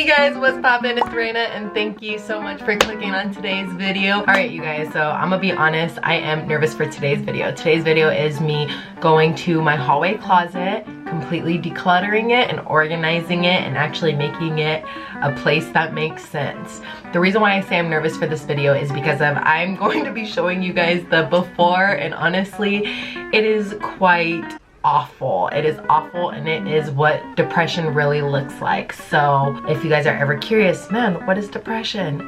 Hey guys, what's poppin'? It's Raina and thank you so much for clicking on today's video. Alright you guys, so I'm gonna be honest, I am nervous for today's video. Today's video is me going to my hallway closet, completely decluttering it and organizing it and actually making it a place that makes sense. The reason why I say I'm nervous for this video is because I'm going to be showing you guys the before, and honestly, it is quite awful. It is awful, and it is what depression really looks like. So if you guys are ever curious, man, what is depression?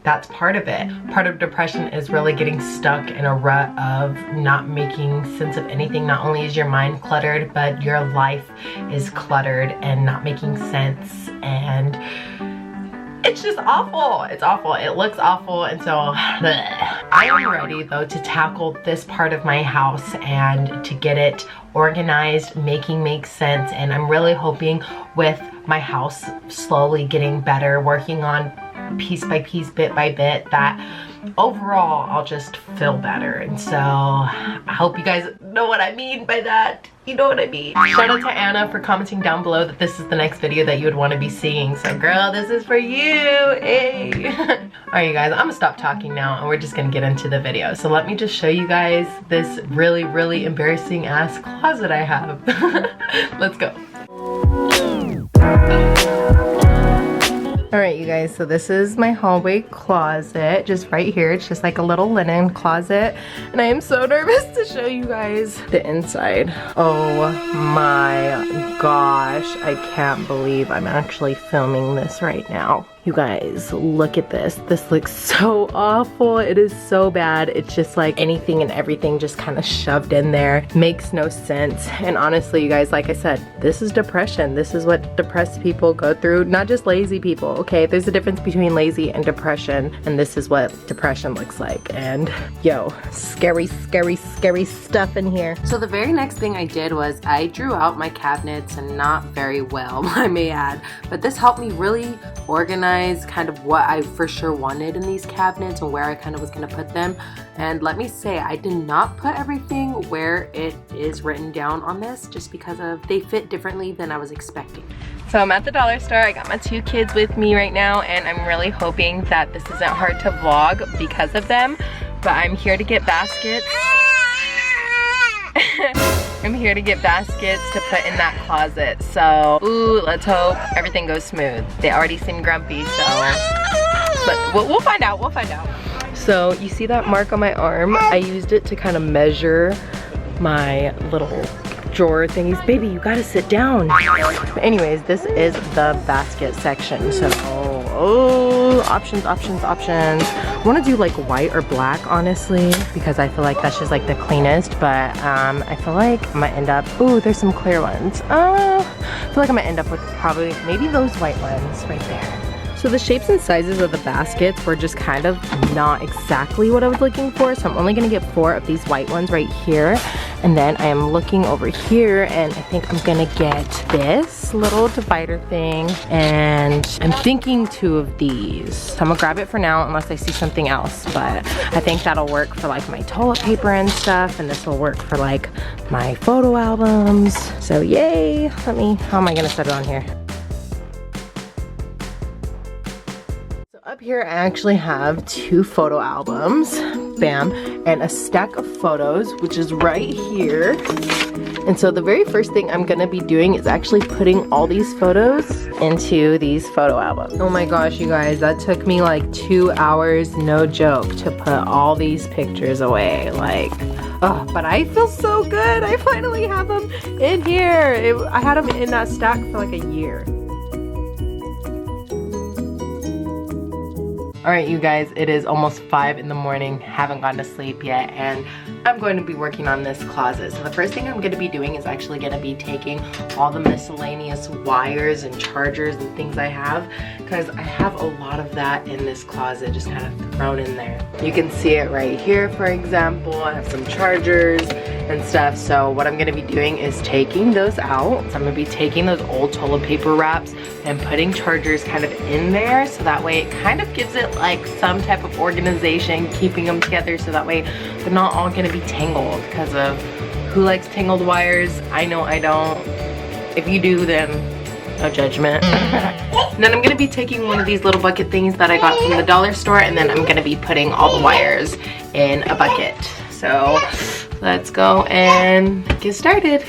That's part of it. Part of depression is really getting stuck in a rut of not making sense of anything. Not only is your mind cluttered, but your life is cluttered and not making sense, and it's just awful. It's awful. It looks awful, and so I am ready though to tackle this part of my house and to get it organized, make sense. And I'm really hoping with my house slowly getting better, working on piece by piece, bit by bit, that overall I'll just feel better. And so I hope you guys know what I mean by that. You know what I mean. Shout out to Anna for commenting down below that this is the next video that you would want to be seeing. So girl, this is for you. Hey. Alright you guys, I'm gonna stop talking now and we're just gonna get into the video. So let me just show you guys this really embarrassing ass closet I have. Let's go. Alright you guys, so this is my hallway closet, just right here. It's just like a little linen closet, and I am so nervous to show you guys the inside. Oh my gosh, I can't believe I'm actually filming this right now. You guys, look at this. This looks so awful. It is so bad. It's just like anything and everything just kind of shoved in there. Makes no sense. And honestly, you guys, like I said, this is depression. This is what depressed people go through. Not just lazy people, okay? There's a difference between lazy and depression. And this is what depression looks like. And yo, scary stuff in here. So the very next thing I did was I drew out my cabinets, and not very well, I may add. But this helped me really organize kind of what I for sure wanted in these cabinets and where I kind of was going to put them. And let me say, I did not put everything where it is written down on this, just because of they fit differently than I was expecting. So I'm at the dollar store. I got my two kids with me right now, and I'm really hoping that this isn't hard to vlog because of them, but I'm here to get baskets. I'm here to get baskets to put in that closet. So, ooh, let's hope everything goes smooth. They already seem grumpy, so, but we'll find out, we'll find out. So, you see that mark on my arm? I used it to kind of measure my little drawer thingies. Baby, you gotta sit down. But anyways, this is the basket section. So, options. I want to do like white or black, honestly, because I feel like that's just like the cleanest, but I feel like I'm gonna end up, ooh, there's some clear ones. I feel like I'm gonna end up with probably maybe those white ones right there. So the shapes and sizes of the baskets were just kind of not exactly what I was looking for, so I'm only gonna get 4 of these white ones right here. And then I am looking over here, and I think I'm gonna get this little divider thing, and I'm thinking 2 of these. So I'm gonna grab it for now unless I see something else, but I think that'll work for like my toilet paper and stuff, and this will work for like my photo albums. So yay, how am I gonna set it on here? Up here I actually have 2 photo albums, bam, and a stack of photos, which is right here. And so the very first thing I'm gonna be doing is actually putting all these photos into these photo albums. Oh my gosh, you guys, that took me like 2 hours, no joke, to put all these pictures away. Like, oh, but I feel so good. I finally have them in here. I had them in that stack for like a year. Alright you guys, it is almost 5 in the morning, haven't gone to sleep yet, and I'm going to be working on this closet. So the first thing I'm going to be doing is actually going to be taking all the miscellaneous wires and chargers and things I have, because I have a lot of that in this closet just kind of thrown in there. You can see it right here, for example. I have some chargers and stuff. So what I'm going to be doing is taking those out. So I'm going to be taking those old toilet paper wraps and putting chargers kind of in there, so that way it kind of gives it like some type of organization, keeping them together so that way they're not all going to be tangled, because of who likes tangled wires. I know I don't. If you do, then no judgment. And then I'm gonna be taking one of these little bucket things that I got from the dollar store, and then I'm gonna be putting all the wires in a bucket. So let's go and get started.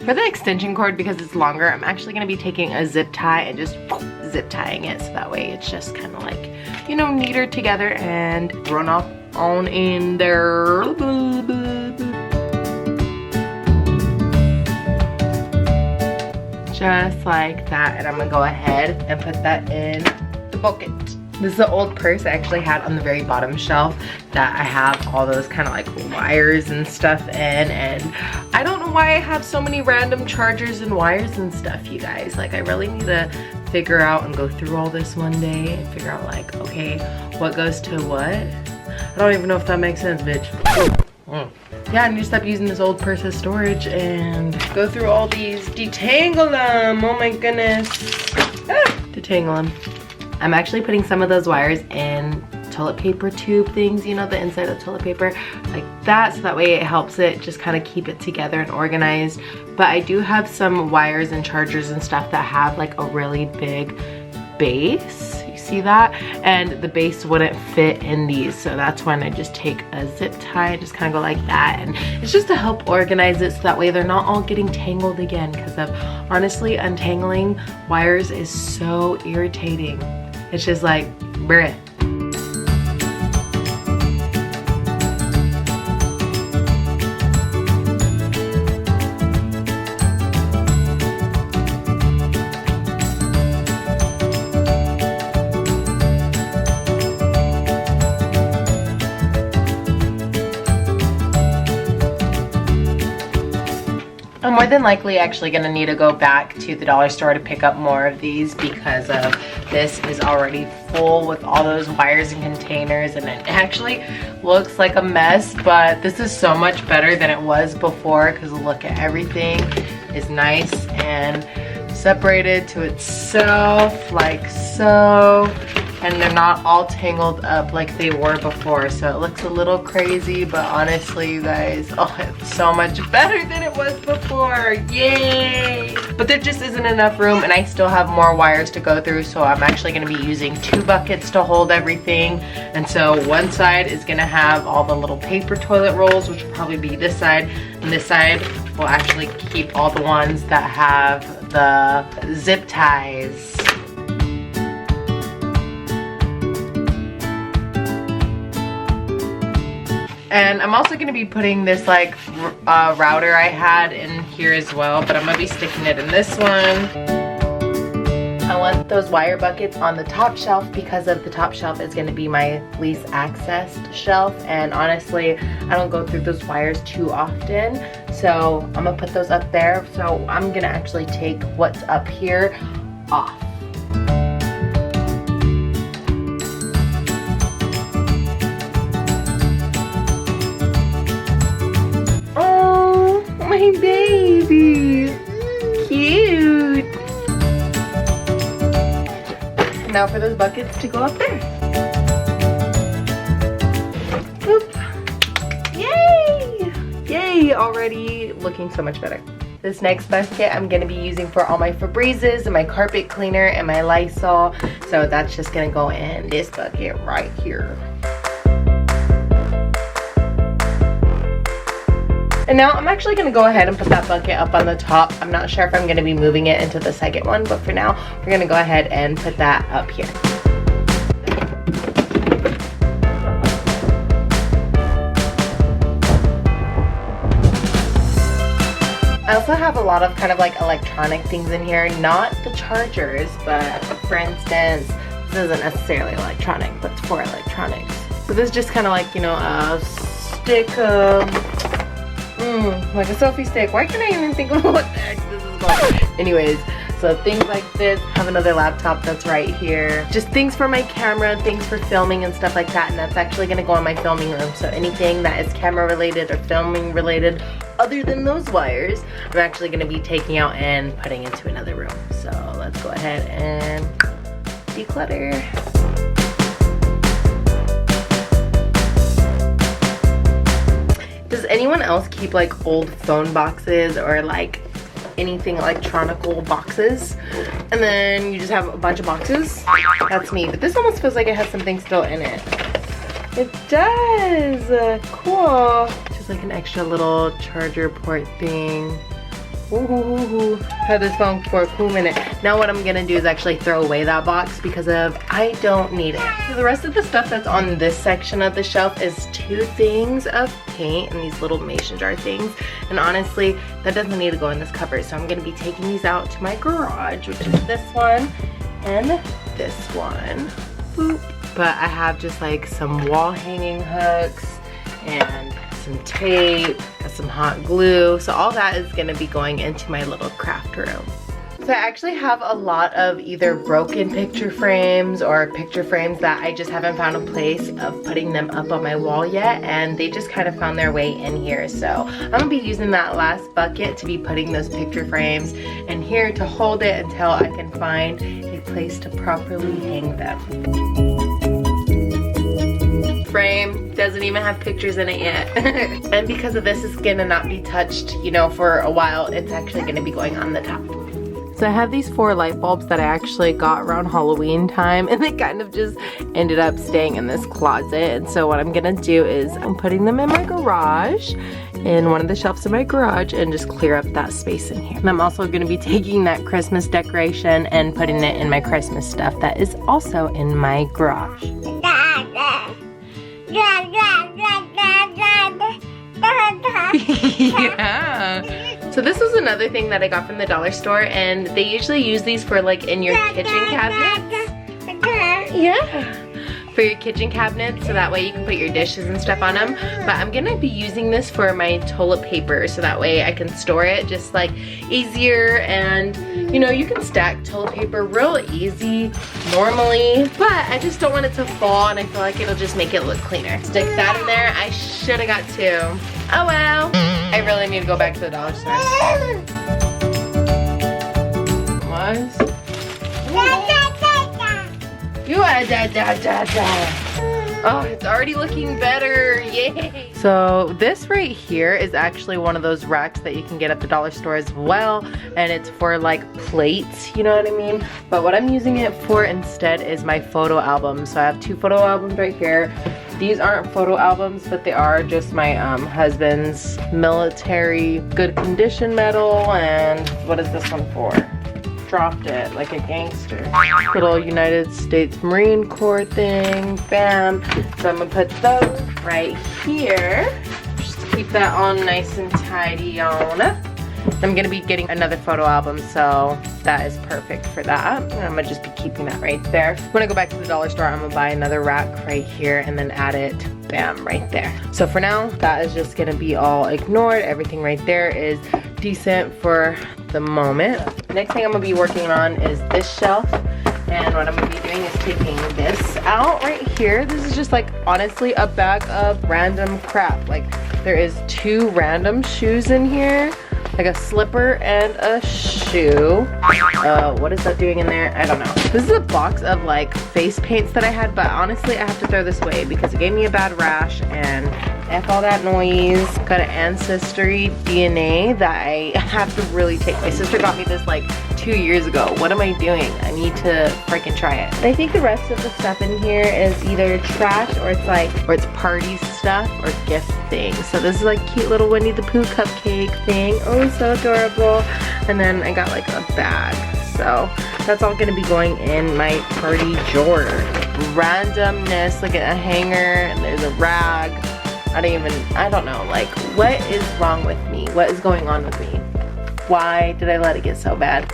For the extension cord, because it's longer, I'm actually gonna be taking a zip tie and just zip tying it, so that way it's just kind of like, you know, neater together and thrown off on in there. Just like that, and I'm gonna go ahead and put that in the bucket. This is the old purse I actually had on the very bottom shelf that I have all those kind of like wires and stuff in, and I don't know why I have so many random chargers and wires and stuff, you guys. Like, I really need to figure out and go through all this one day and figure out like, okay, what goes to what? I don't even know if that makes sense, bitch. Yeah, I need to stop using this old purse as storage and go through all these, detangle them. Oh my goodness. Detangle them. I'm actually putting some of those wires in toilet paper tube things, you know, the inside of toilet paper, like that, so that way it helps it just kind of keep it together and organized. But I do have some wires and chargers and stuff that have like a really big base. See that? And the base wouldn't fit in these, so that's when I just take a zip tie and just kind of go like that, and it's just to help organize it so that way they're not all getting tangled again, because of honestly untangling wires is so irritating. It's just like bruh. I'm more than likely actually gonna need to go back to the dollar store to pick up more of these, because of this is already full with all those wires and containers, and it actually looks like a mess, but this is so much better than it was before, because look at everything is nice and separated to itself like so, and they're not all tangled up like they were before. So it looks a little crazy, but honestly, you guys, oh, it's so much better than it was before. Yay! But there just isn't enough room, and I still have more wires to go through, so I'm actually going to be using 2 buckets to hold everything. And so one side is going to have all the little paper toilet rolls, which will probably be this side, and this side will actually keep all the ones that have the zip ties. And I'm also going to be putting this like router I had in here as well, but I'm going to be sticking it in this one. I want those wire buckets on the top shelf, because of the top shelf is going to be my least accessed shelf, and honestly I don't go through those wires too often, so I'm going to put those up there. So I'm going to actually take what's up here off. My baby, cute. Now for those buckets to go up there. Boop. Yay! Yay! Already looking so much better. This next bucket I'm going to be using for all my Febrezes and my carpet cleaner and my Lysol. So that's just going to go in this bucket right here. And now I'm actually going to go ahead and put that bucket up on the top. I'm not sure if I'm going to be moving it into the second one, but for now we're going to go ahead and put that up here. I also have a lot of kind of like electronic things in here, not the chargers, but for instance, this isn't necessarily electronic, but it's for electronics. So this is just kind of like, you know, a stick of like a selfie stick. Why can't I even think of what the heck this is called? Anyways, so things like this. Have another laptop that's right here. Just things for my camera, things for filming and stuff like that, and that's actually going to go in my filming room. So anything that is camera related or filming related other than those wires, I'm actually going to be taking out and putting into another room. So let's go ahead and declutter. Does anyone else keep like old phone boxes or like anything electronical boxes, and then you just have a bunch of boxes? That's me, but this almost feels like it has something still in it. It does. Cool. Just like an extra little charger port thing. Ooh, had this phone for a cool minute. Now what I'm gonna do is actually throw away that box because I don't need it. So the rest of the stuff that's on this section of the shelf is 2 things of paint and these little mason jar things. And honestly, that doesn't need to go in this cupboard. So I'm gonna be taking these out to my garage, which is this one and this one. Boop. But I have just like some wall hanging hooks and some tape, got some hot glue. So all that is gonna be going into my little craft room. So I actually have a lot of either broken picture frames or picture frames that I just haven't found a place of putting them up on my wall yet, and they just kind of found their way in here. So I'm gonna be using that last bucket to be putting those picture frames in here to hold it until I can find a place to properly hang them. Frame doesn't even have pictures in it yet. And because of this, it's gonna not be touched, you know, for a while. It's actually gonna be going on the top. So I have these 4 light bulbs that I actually got around Halloween time, and they kind of just ended up staying in this closet. And so what I'm gonna do is I'm putting them in my garage, in one of the shelves in my garage, and just clear up that space in here. And I'm also gonna be taking that Christmas decoration and putting it in my Christmas stuff that is also in my garage. Yeah. So this was another thing that I got from the dollar store, and they usually use these for like in your kitchen cabinets. Yeah. For your kitchen cabinets, so that way you can put your dishes and stuff on them. But I'm gonna be using this for my toilet paper, so that way I can store it just like easier, and you know, you can stack toilet paper real easy normally, but I just don't want it to fall, and I feel like it'll just make it look cleaner. Stick that in there. I should have got 2. Oh well. I really need to go back to the dollar store. What? You are Oh, it's already looking better. Yay. So this right here is actually one of those racks that you can get at the dollar store as well, and it's for like plates, you know what I mean? But what I'm using it for instead is my photo album. So I have 2 photo albums right here. These aren't photo albums, but they are just my husband's military good condition medal. And what is this one for? Dropped it like a gangster. Little United States Marine Corps thing. Bam. So I'm gonna put those right here. Just to keep that all nice and tidy on. I'm gonna be getting another photo album, so that is perfect for that. And I'm gonna just be keeping that right there. When I go back to the dollar store, I'm gonna buy another rack right here and then add it, bam, right there. So for now, that is just gonna be all ignored. Everything right there is decent for the moment. Next thing I'm gonna be working on is this shelf. And what I'm gonna be doing is taking this out right here. This is just like, honestly, a bag of random crap. Like, there is 2 random shoes in here, like a slipper and a shoe. What is that doing in there? I don't know. This is a box of like face paints that I had, but honestly, I have to throw this away because it gave me a bad rash, and F all that noise. Got an ancestry DNA that I have to really take. My sister got me this like 2 years ago. What am I doing? I need to freaking try it. I think the rest of the stuff in here is either trash or it's party stuff or gift things. So this is like cute little Winnie the Pooh cupcake thing. Oh, so adorable. And then I got like a bag. So that's all gonna be going in my party drawer. Randomness, look at a hanger and there's a rag. I don't know, like, what is wrong with me? What is going on with me? Why did I let it get so bad?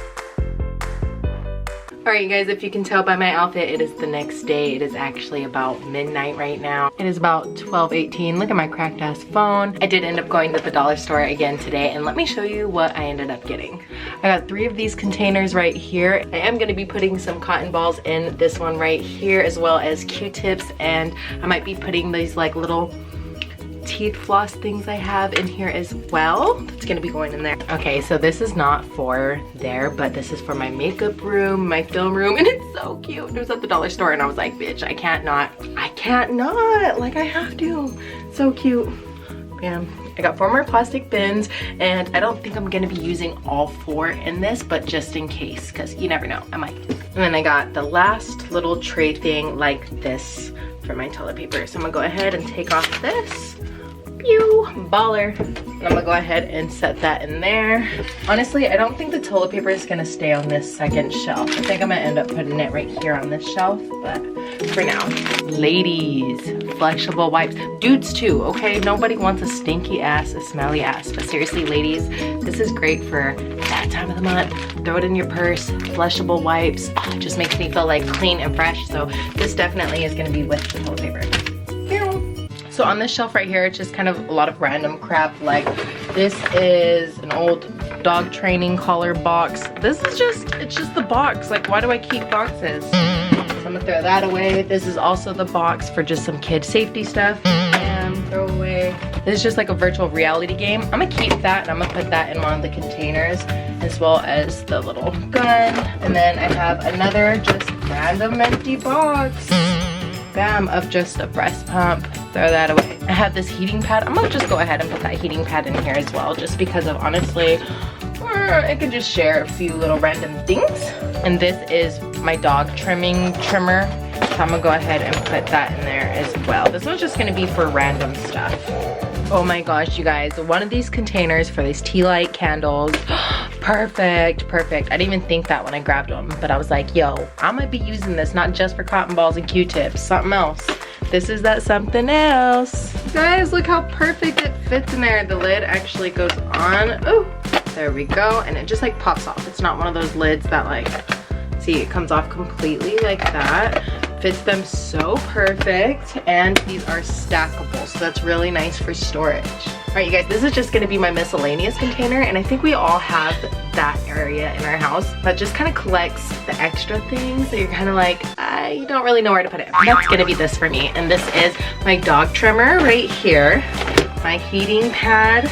Alright, you guys, if you can tell by my outfit, it is the next day. It is actually about midnight right now. It is about 12:18. Look at my cracked ass phone. I did end up going to the dollar store again today, and let me show you what I ended up getting. I got 3 of these containers right here. I am gonna be putting some cotton balls in this one right here, as well as Q-tips, and I might be putting these like little teeth floss things I have in here as well. That's gonna be going in there. Okay, so this is not for there, but this is for my makeup room, my film room, and it's so cute. It was at the dollar store and I was like, bitch, I can't not, like I have to. So cute. Bam, I got 4 more plastic bins, and I don't think I'm gonna be using all 4 in this, but just in case, because you never know, I might. And then I got the last little tray thing like this for my toilet paper. So I'm gonna go ahead and take off this. Pew, baller. And I'm gonna go ahead and set that in there. Honestly, I don't think the toilet paper is gonna stay on this second shelf. I think I'm gonna end up putting it right here on this shelf, but for now. Ladies, flushable wipes. Dudes too, okay? Nobody wants a stinky ass, a smelly ass. But seriously, ladies, this is great for that time of the month. Throw it in your purse, flushable wipes. Oh, it just makes me feel like clean and fresh. So this definitely is gonna be with the toilet paper. So on this shelf right here, it's just kind of a lot of random crap. Like this is an old dog training collar box. This is it's just the box. Like, why do I keep boxes? So I'm gonna throw that away. This is also the box for just some kid safety stuff. And throw away. This is just like a virtual reality game. I'm gonna keep that and I'm gonna put that in one of the containers, as well as the little gun. And then I have another just random empty box. Bam, of just a breast pump. Throw that away. I have this heating pad. I'm gonna just go ahead and put that heating pad in here as well, just because of, honestly, I can just share a few little random things. And this is my dog trimmer. So I'm gonna go ahead and put that in there as well. This one's just gonna be for random stuff. Oh my gosh, you guys, one of these containers for these tea light candles. Perfect, perfect. I didn't even think that when I grabbed them, but I was like, yo, I'm gonna be using this not just for cotton balls and Q-tips, something else. This is that something else. Guys, look how perfect it fits in there. The lid actually goes on. Oh, there we go. And it just like pops off. It's not one of those lids that like, see, it comes off completely like that. Fits them so perfect. And these are stackable, so that's really nice for storage. All right, you guys, this is just gonna be my miscellaneous container, and I think we all have that area in our house that just kind of collects the extra things that you're kind of like, I don't really know where to put it. That's gonna be this for me, and this is my dog trimmer right here, my heating pad.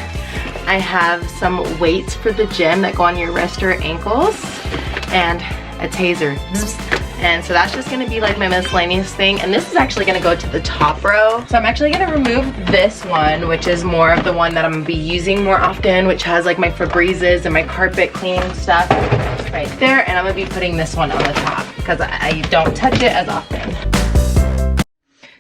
I have some weights for the gym that go on your wrist or ankles, and a taser. And so that's just gonna be like my miscellaneous thing. And this is actually gonna go to the top row. So I'm actually gonna remove this one, which is more of the one that I'm gonna be using more often, which has like my Febrezes and my carpet cleaning stuff right there. And I'm gonna be putting this one on the top because I don't touch it as often.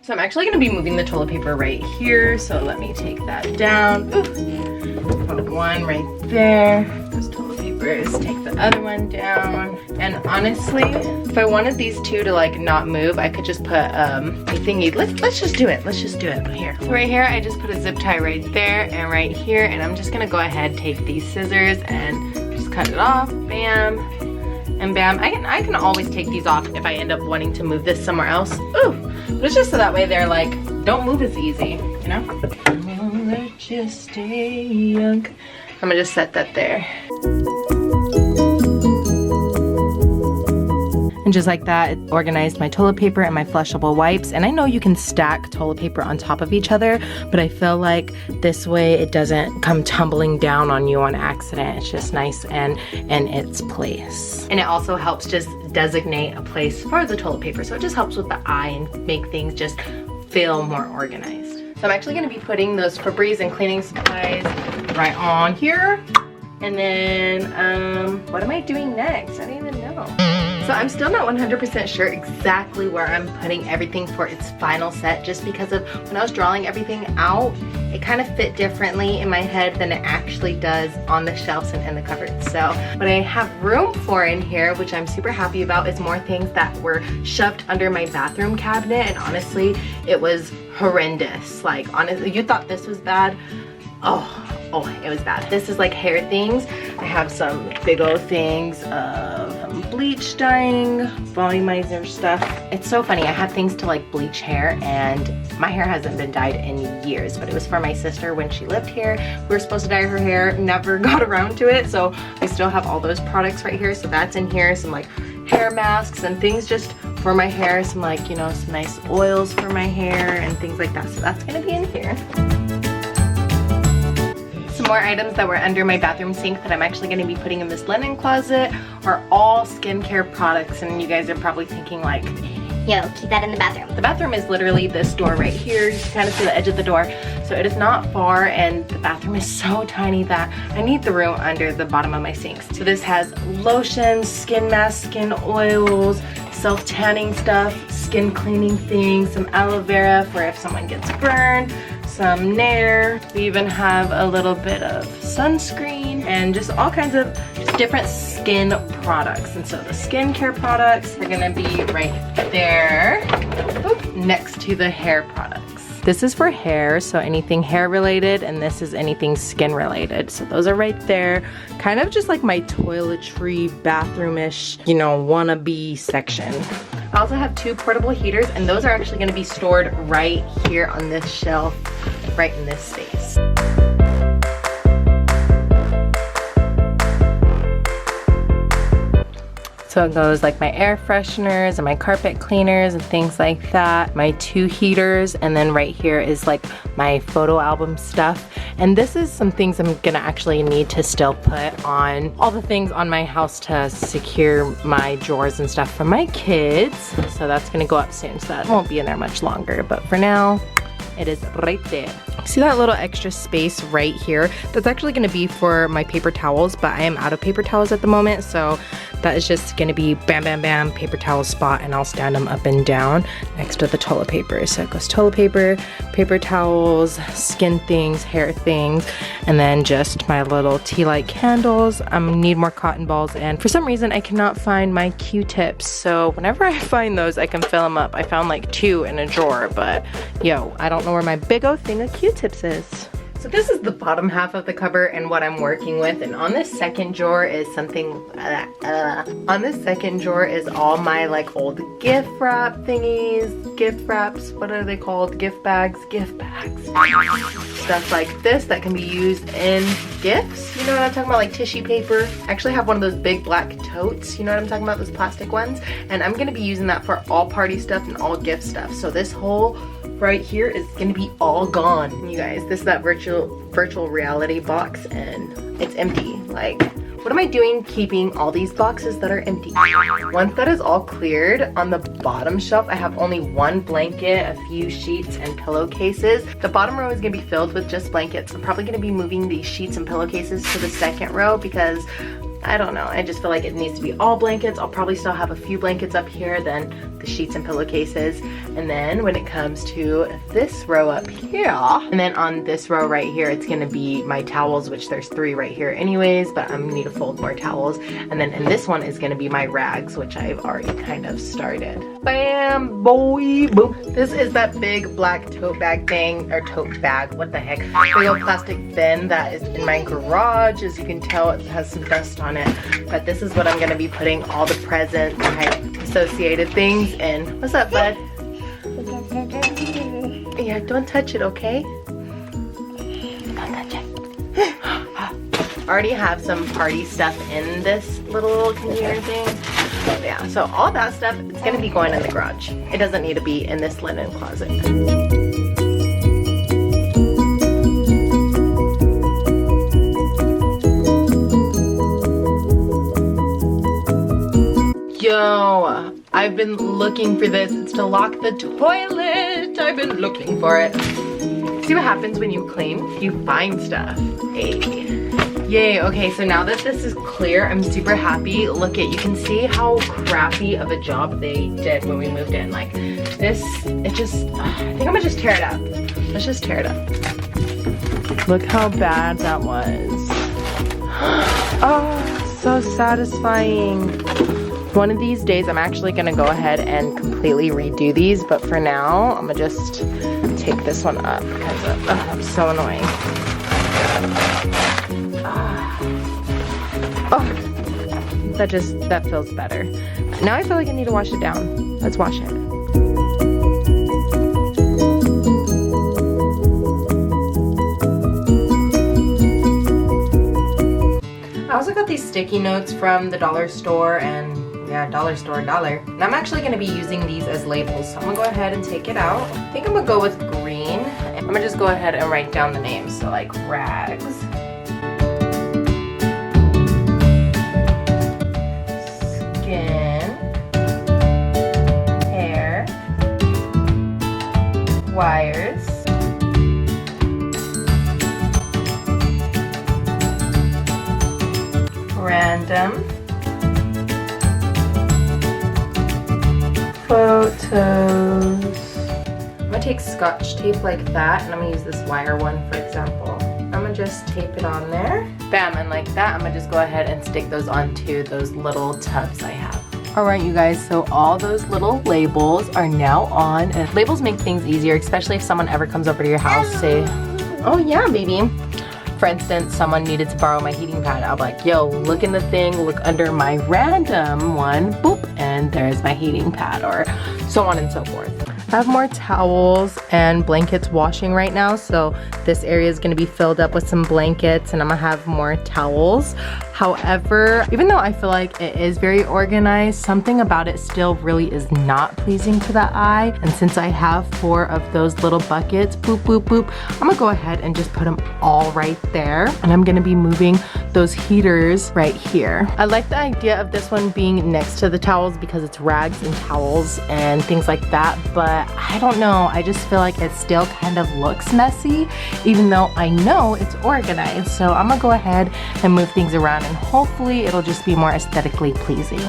So I'm actually gonna be moving the toilet paper right here. So let me take that down. Ooh. Put one right there. Those toilet papers, take the other one down. And honestly, if I wanted these two to like not move, I could just put a thingy. Let's just do it. Let's just do it here. So right here, I just put a zip tie right there and right here. And I'm just gonna go ahead, take these scissors and just cut it off. Bam. And bam. I can always take these off if I end up wanting to move this somewhere else. Ooh. But it's just so that way they're like, don't move as easy, you know? Let you stay young. I'm gonna just set that there. And just like that, it organized my toilet paper and my flushable wipes. And I know you can stack toilet paper on top of each other, but I feel like this way it doesn't come tumbling down on you on accident. It's just nice and in its place. And it also helps just designate a place for the toilet paper. So it just helps with the eye and make things just feel more organized. So I'm actually gonna be putting those Febreze and cleaning supplies right on here. And then, what am I doing next? I don't even know. So I'm still not 100% sure exactly where I'm putting everything for its final set, just because of when I was drawing everything out, it kind of fit differently in my head than it actually does on the shelves and in the cupboard. So what I have room for in here, which I'm super happy about, is more things that were shoved under my bathroom cabinet. And honestly, it was horrendous. Like, honestly, you thought this was bad. Oh, it was bad. This is like hair things. I have some big old things of bleach dyeing, volumizer stuff. It's so funny. I have things to like bleach hair, and my hair hasn't been dyed in years, but it was for my sister when she lived here. We were supposed to dye her hair, never got around to it. So I still have all those products right here. So that's in here. Some like hair masks and things just for my hair. Some like, you know, some nice oils for my hair and things like that. So that's gonna be in here. Some more items that were under my bathroom sink that I'm actually going to be putting in this linen closet are all skincare products. And you guys are probably thinking like, Yo, keep that in the bathroom. The bathroom is literally this door right here. You can kind of see the edge of the door. So it is not far, and the bathroom is so tiny that I need the room under the bottom of my sinks. So this has lotions, skin masks, skin oils, self-tanning stuff, skin cleaning things, some aloe vera for if someone gets burned, some Nair. We even have a little bit of sunscreen and just all kinds of different skin products. And so the skincare products are gonna be right there, next to the hair products. This is for hair, so anything hair related, and this is anything skin related. So those are right there. Kind of just like my toiletry, bathroomish, you know, wannabe section. I also have 2 portable heaters, and those are actually gonna be stored right here on this shelf, right in this space. So it goes like my air fresheners and my carpet cleaners and things like that. My 2 heaters, and then right here is like my photo album stuff. And this is some things I'm gonna actually need to still put on all the things on my house to secure my drawers and stuff for my kids. So that's gonna go up soon, so that won't be in there much longer. But for now, it is right there. See that little extra space right here? That's actually gonna be for my paper towels, but I am out of paper towels at the moment, so that is just gonna be bam, bam, bam, paper towel spot, and I'll stand them up and down next to the toilet paper. So it goes toilet paper, paper towels, skin things, hair things, and then just my little tea light candles. Need more cotton balls, and for some reason I cannot find my Q-tips. So whenever I find those, I can fill them up. I found like 2 in a drawer, but yo, I don't know where my big old thing of Q-tips is. So this is the bottom half of the cupboard and what I'm working with, and on this second drawer is something, on this second drawer is all my like old gift wrap thingies, gift wraps, what are they called? Gift bags. Stuff like this that can be used in gifts, you know what I'm talking about, like tissue paper. I actually have one of those big black totes, you know what I'm talking about, those plastic ones, and I'm gonna be using that for all party stuff and all gift stuff. So this whole right here is gonna be all gone. You guys, this is that virtual reality box, and it's empty. Like, what am I doing keeping all these boxes that are empty? Once that is all cleared, on the bottom shelf I have only 1 blanket, a few sheets, and pillowcases. The bottom row is gonna be filled with just blankets. I'm probably gonna be moving these sheets and pillowcases to the second row because I don't know, I just feel like it needs to be all blankets. I'll probably still have a few blankets up here, then the sheets and pillowcases. And then when it comes to this row up here, and then on this row right here, it's gonna be my towels, which there's 3 right here anyways, but I'm gonna need to fold more towels. And then in this one is gonna be my rags, which I've already kind of started. Bam, boy, boom. This is that big black tote bag thing, or tote bag, what the heck. Big old plastic bin that is in my garage. As you can tell, it has some dust on it, but this is what I'm gonna be putting all the presents and associated things in. What's up, bud? Yeah, don't touch it, okay? Don't touch it. I already have some party stuff in this little container thing. Yeah, so all that stuff, it's gonna be going in the garage. It doesn't need to be in this linen closet. Yo, I've been looking for this. It's to lock the toilet. I've been looking for it. See what happens when you clean? You find stuff. Hey. Yay, okay, so now that this is clear, I'm super happy. Look you can see how crappy of a job they did when we moved in. Like this, it just, I think I'm gonna just tear it up. Let's just tear it up. Look how bad that was. Oh, so satisfying. One of these days, I'm actually gonna go ahead and completely redo these, but for now, I'm gonna just take this one up because it's so annoying. Oh, that feels better. Now I feel like I need to wash it down. Let's wash it. I also got these sticky notes from the dollar store, and yeah, dollar store. And I'm actually gonna be using these as labels, so I'm gonna go ahead and take it out. I think I'm gonna go with green. I'm gonna just go ahead and write down the names, so like rags, skin, hair, random photos. I'm gonna take Scotch tape like that, and I'm gonna use this wire one for example. I'm gonna just tape it on there. Bam, and like that, I'm gonna just go ahead and stick those onto those little tubs I have. Alright you guys, so all those little labels are now on, and labels make things easier, especially if someone ever comes over to your house, say, oh yeah baby. For instance, someone needed to borrow my heating pad. I'll be like, yo, look in the thing, look under my random one, boop, and there's my heating pad, or so on and so forth. I have more towels and blankets washing right now, so this area is gonna be filled up with some blankets, and I'm gonna have more towels. However, even though I feel like it is very organized, something about it still really is not pleasing to the eye. And since I have 4 of those little buckets, boop, boop, boop, I'm gonna go ahead and just put them all right there. And I'm gonna be moving those heaters right here. I like the idea of this one being next to the towels because it's rags and towels and things like that, but I don't know, I just feel like it still kind of looks messy, even though I know it's organized. So I'm gonna go ahead and move things around, and hopefully it'll just be more aesthetically pleasing.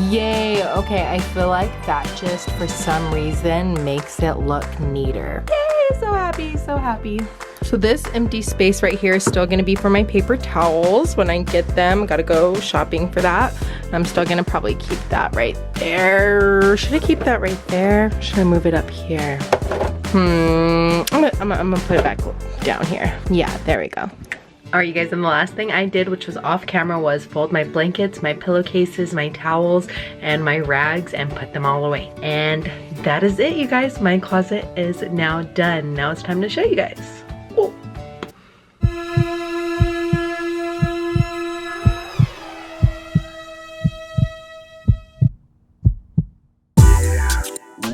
Yay, okay, I feel like that just for some reason makes it look neater. Yay, so happy, so happy. So this empty space right here is still gonna be for my paper towels. When I get them, gotta go shopping for that. I'm still gonna probably keep that right there. Should I keep that right there? Should I move it up here? I'm gonna put it back down here. Yeah, there we go. Alright you guys, and the last thing I did, which was off camera, was fold my blankets, my pillowcases, my towels, and my rags, and put them all away. And that is it, you guys. My closet is now done. Now it's time to show you guys. Oh.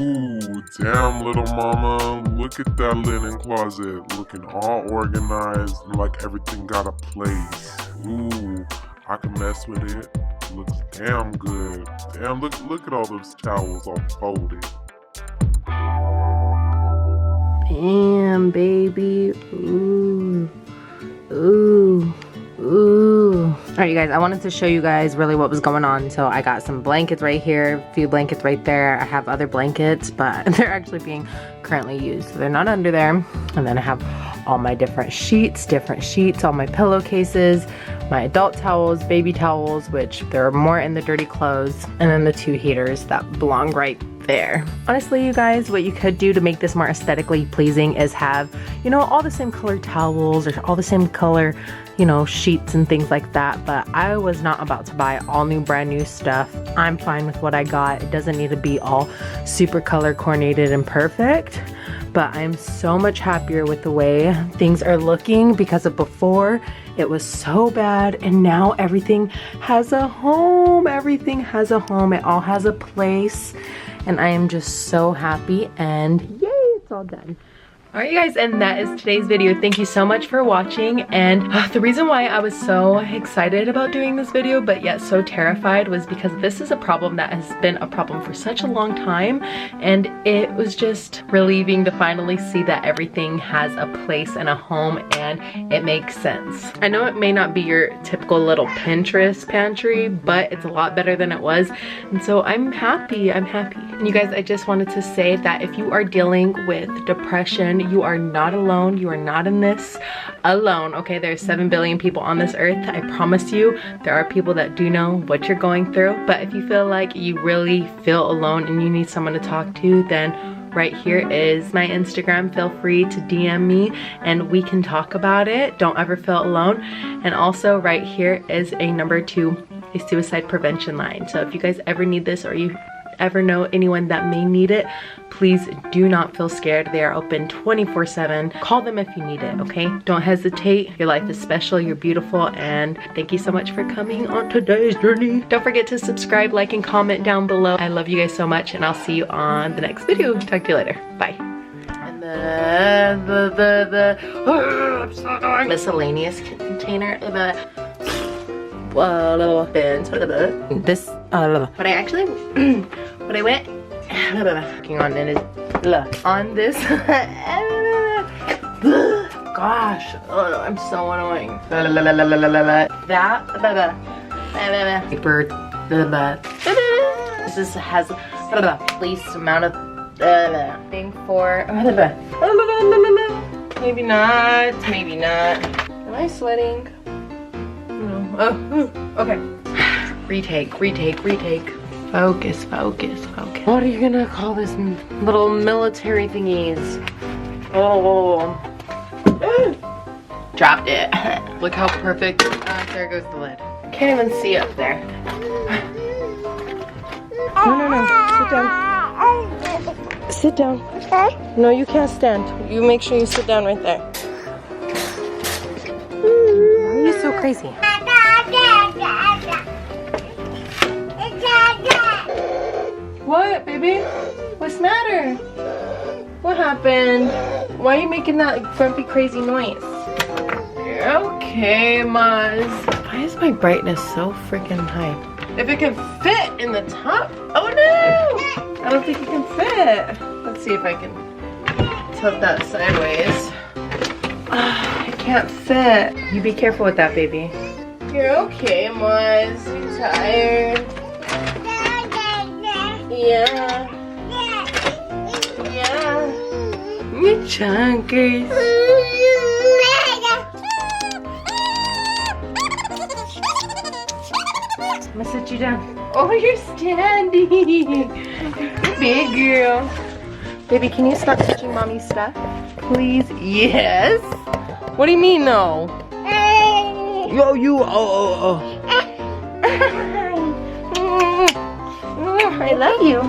Ooh, damn little mama, look at that linen closet, looking all organized and like everything got a place. Ooh, I can mess with it. Looks damn good. Damn, look at all those towels all folded. Bam, baby. Ooh. Ooh. Ooh. Alright you guys, I wanted to show you guys really what was going on. So I got some blankets right here, a few blankets right there. I have other blankets, but they're actually being currently used. So they're not under there. And then I have all my different sheets, all my pillowcases, my adult towels, baby towels, which there are more in the dirty clothes, and then the 2 heaters that belong right there. Honestly, you guys, what you could do to make this more aesthetically pleasing is have, you know, all the same color towels or all the same color, you know, sheets and things like that. But I was not about to buy all new brand new stuff. I'm fine with what I got. It doesn't need to be all super color coordinated and perfect. But I'm so much happier with the way things are looking, because of before it was so bad, and now everything has a home. Everything has a home. It all has a place. And I am just so happy, and yay, it's all done. Alright you guys, and that is today's video. Thank you so much for watching. And the reason why I was so excited about doing this video but yet so terrified was because this is a problem that has been a problem for such a long time, and it was just relieving to finally see that everything has a place and a home and it makes sense. I know it may not be your typical little Pinterest pantry, but it's a lot better than it was, and so I'm happy. I'm happy. And you guys, I just wanted to say that if you are dealing with depression, you are not alone. You are not in this alone, okay? There's 7 billion people on this earth. I promise you, there are people that do know what you're going through. But if you feel like you really feel alone and you need someone to talk to, then right here is my Instagram. Feel free to DM me and we can talk about it. Don't ever feel alone. And also right here is a number to a suicide prevention line. So if you guys ever need this, or you ever know anyone that may need it, please do not feel scared. They are open 24/7. Call them if you need it, okay? Don't hesitate. Your life is special, you're beautiful, and thank you so much for coming on today's journey. Don't forget to subscribe, like, and comment down below. I love you guys so much, and I'll see you on the next video. Talk to you later. Bye. And the miscellaneous container, bins. This, but I actually, what I went working on it is on this. Gosh, I'm so annoying. That paper. This has least amount of thing for. Maybe not. Maybe not. Am I sweating? No. Oh, okay. Retake. Focus. What are you gonna call this little military thingies? Oh. Dropped it. Look how perfect. There goes the lid. Can't even see up there. No. Sit down. No, you can't stand. You make sure you sit down right there. Why are you so crazy? What, baby? What's the matter? What happened? Why are you making that grumpy, crazy noise? Okay, Maz. Why is my brightness so freaking high? If it can fit in the top. Oh no! I don't think it can fit. Let's see if I can tilt that sideways. It can't fit. You be careful with that, baby. You're okay, Maz. You tired? Yeah. You chunkers. I'm gonna sit you down. Oh, you're standing. Big girl. Baby, can you stop touching mommy's stuff? Please? Yes. What do you mean, no? Yo, you. Oh. I love you.